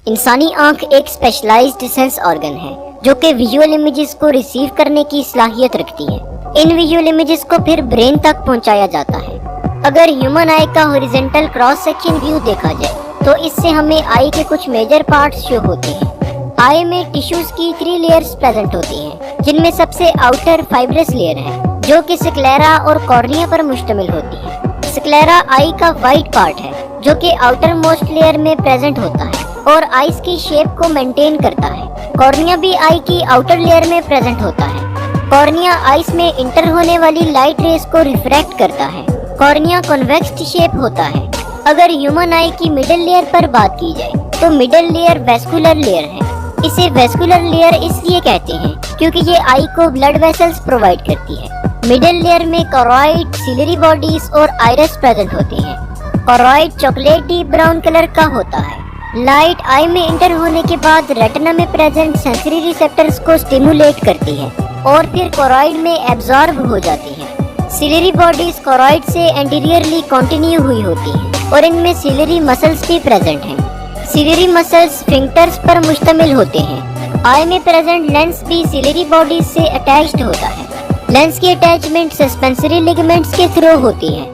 इंसानी आंख एक स्पेशलाइज्ड सेंस ऑर्गन है जो कि विजुअल इमेजेस को रिसीव करने की सलाहियत रखती है। इन विजुअल इमेजेस को फिर ब्रेन तक पहुंचाया जाता है। अगर ह्यूमन आई का हॉरिजॉन्टल क्रॉस सेक्शन व्यू देखा जाए तो इससे हमें आई के कुछ मेजर पार्ट्स शो होते हैं। आई में टिश्यूज की 3 लेयर्स प्रेजेंट होती हैं, जिनमें सबसे आउटर फाइब्रस लेयर है जो कि स्क्लेरा और कॉर्निया पर मुश्तमिल होती है। स्क्लेरा आई का वाइट पार्ट है जो कि आउटर मोस्ट लेयर में प्रेजेंट होता है और आइस की शेप को मेंटेन करता है। कॉर्निया भी आई की आउटर लेयर में प्रेजेंट होता है। कॉर्निया आइस में इंटर होने वाली लाइट रेस को रिफ्रैक्ट करता है। कॉर्निया कॉन्वेक्स शेप होता है। अगर ह्यूमन आई की मिडिल लेयर पर बात की जाए तो मिडिल लेयर वेस्कुलर लेयर है। इसे वेस्कुलर लेयर इसलिए कहते हैं क्योंकि ये आई को ब्लड वेसल्स प्रोवाइड करती है। मिडिल लेयर में कोरॉइड, सिलरी बॉडीज और आइरिस प्रेजेंट होते हैं। Choroid chocolate deep brown colour का होता है। लाइट आई में इंटर होने के बाद रेटिना में प्रेजेंट सेंसरी रिसेप्टर्स को स्टिमुलेट करती है और फिर कोरॉइड में एब्जॉर्ब हो जाती है। सिलरी बॉडीज कोरॉइड से एंटीरियरली कंटिन्यू हुई होती हैं और इनमें सिलरी मसल्स भी प्रेजेंट हैं। सिलरी मसल्स स्फिंक्टर्स पर मुश्तमिल होते हैं। आई में प्रेजेंट लेंस भी सिलरी बॉडीज से अटैच्ड होता है। लेंस की अटैचमेंट सस्पेंसरी लिगामेंट्स के थ्रू होती है।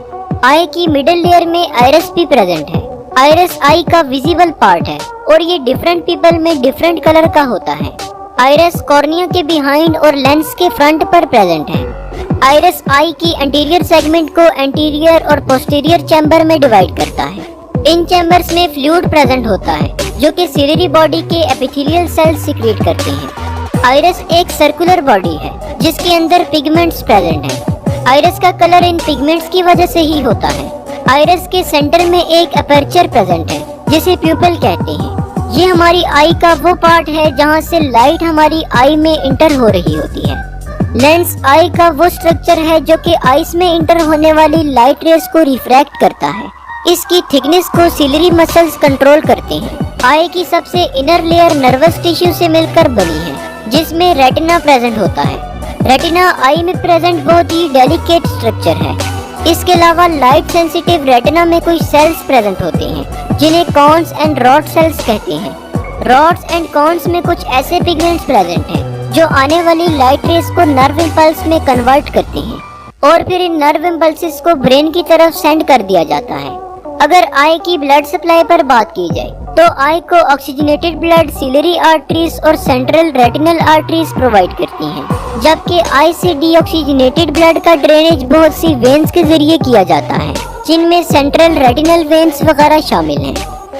आई की मिडिल लेयर में आइरिस भी प्रेजेंट है। आइरिस आई का विजिबल पार्ट है और ये डिफरेंट पीपल में डिफरेंट कलर का होता है। आइरिस कॉर्निया के बिहाइंड और लेंस के फ्रंट पर प्रेजेंट है। आइरिस आई की एंटीरियर सेगमेंट को एंटीरियर और पोस्टीरियर चैम्बर में डिवाइड करता है। इन चैम्बर्स में फ्लूइड प्रेजेंट होता है जो कि सिलरी बॉडी के एपिथेलियल सेल्स सीक्रेट करते हैं। आइरिस एक सर्कुलर बॉडी है जिसके अंदर पिगमेंट्स प्रेजेंट हैं। आइरिस का कलर इन पिगमेंट्स की वजह से ही होता है। आइरिस के सेंटर में एक अपर्चर प्रेजेंट है जिसे प्यूपिल कहते हैं। ये हमारी आई का वो पार्ट है जहाँ से लाइट हमारी आई में इंटर हो रही होती है। लेंस आई का वो स्ट्रक्चर है जो कि आइस में इंटर होने वाली लाइट रेस को रिफ्रैक्ट करता है। इसकी थिकनेस को सिलरी मसल्स कंट्रोल करते हैं। आई की सबसे इनर लेयर नर्वस टिश्यू से मिलकर बनी है जिसमें रेटिना प्रेजेंट होता है। रेटिना आई में प्रेजेंट बहुत ही डेलिकेट स्ट्रक्चर है। इसके अलावा लाइट सेंसिटिव रेटिना में कुछ सेल्स प्रेजेंट होते हैं जिन्हें कॉन्स एंड रॉड सेल्स कहते हैं। रॉड्स एंड कॉन्स में कुछ ऐसे पिगमेंट्स प्रेजेंट हैं जो आने वाली लाइट रेस को नर्व इम्पल्स में कन्वर्ट करते हैं और फिर इन नर्व इम्पल्सेस को ब्रेन की तरफ सेंड कर दिया जाता है। अगर आई की ब्लड सप्लाई पर बात की जाए तो आई को ऑक्सीजनेटेड ब्लड सिलरी आर्टरीज और सेंट्रल रेटिनल आर्टरीज प्रोवाइड करती हैं, जबकि आई से डीऑक्सीजनेटेड ब्लड का ड्रेनेज बहुत सी वेन्स के जरिए किया जाता है जिनमें सेंट्रल रेटिनल वेन्स वगैरह शामिल हैं।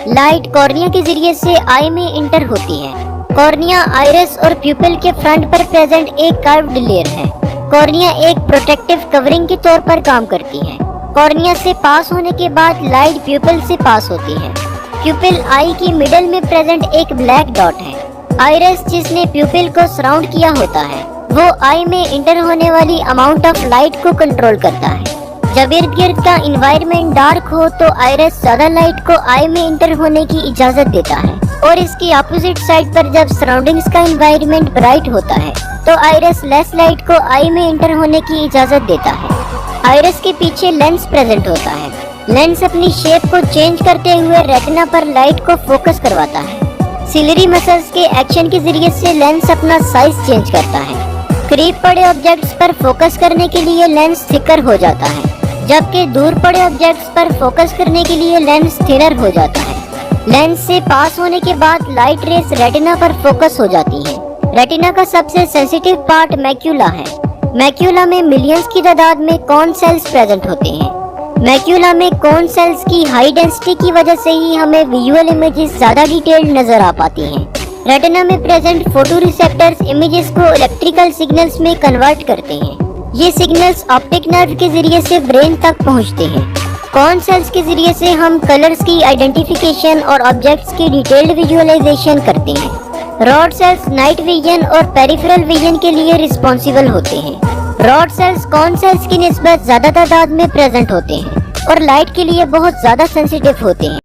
लाइट कॉर्निया के जरिए से आई में इंटर होती है। कॉर्निया आइरिस और प्यूपिल के फ्रंट पर प्रेजेंट एक कर्व्ड लेयर है। कॉर्निया एक प्रोटेक्टिव कवरिंग के तौर पर काम करती है। कॉर्निया से पास होने के बाद लाइट प्यूपिल से पास होती है। प्यूपिल आई की मिडल में प्रेजेंट एक ब्लैक डॉट है। आइरिस जिसने प्यूपिल को सराउंड किया होता है वो आई में इंटर होने वाली अमाउंट ऑफ लाइट को कंट्रोल करता है। जब इर्द गिर्द का इन्वायरमेंट डार्क हो तो आइरिस ज्यादा लाइट को आई में इंटर होने की इजाजत देता है और इसकी अपोजिट साइड पर जब सराउंडिंग्स का इन्वायरमेंट ब्राइट होता है तो आइरिस लेस लाइट को आई में इंटर होने की इजाजत देता है। आइरिस के पीछे लेंस प्रेजेंट होता है। लेंस अपनी शेप को चेंज करते हुए रेटिना पर लाइट को फोकस करवाता है। सिलरी मसल्स के एक्शन के जरिए से लेंस अपना साइज चेंज करता है। करीब पड़े ऑब्जेक्ट्स पर फोकस करने के लिए लेंस थिकर हो जाता है, जबकि दूर पड़े ऑब्जेक्ट्स पर फोकस करने के लिए लेंस थिनर हो जाता है। लेंस से पास होने के बाद लाइट रेस रेटिना पर फोकस हो जाती है। रेटिना का सबसे सेंसिटिव पार्ट मैक्यूला है। मैक्यूला में मिलियंस की तादाद में कॉन सेल्स प्रेजेंट होते हैं। मैक्यूला में कॉन सेल्स की हाई डेंसिटी की वजह से ही हमें विजुअल इमेजेस ज्यादा डिटेल्ड नजर आ पाती हैं। रेटिना में प्रेजेंट फोटो रिसेप्टर्स इमेजेस को इलेक्ट्रिकल सिग्नल्स में कन्वर्ट करते हैं। ये सिग्नल्स ऑप्टिक नर्व के जरिए से ब्रेन तक पहुंचते हैं। कॉन सेल्स के जरिए से हम कलर्स की आइडेंटिफिकेशन और ऑब्जेक्ट्स की डिटेल्ड विजुअलाइजेशन करते हैं। रॉड सेल्स नाइट विजन और पेरिफेरल विजन के लिए रिस्पॉन्सिबल होते हैं। रॉड सेल्स कॉन सेल्स की निस्बत ज्यादा तादाद में प्रेजेंट होते हैं और लाइट के लिए बहुत ज्यादा सेंसिटिव होते हैं।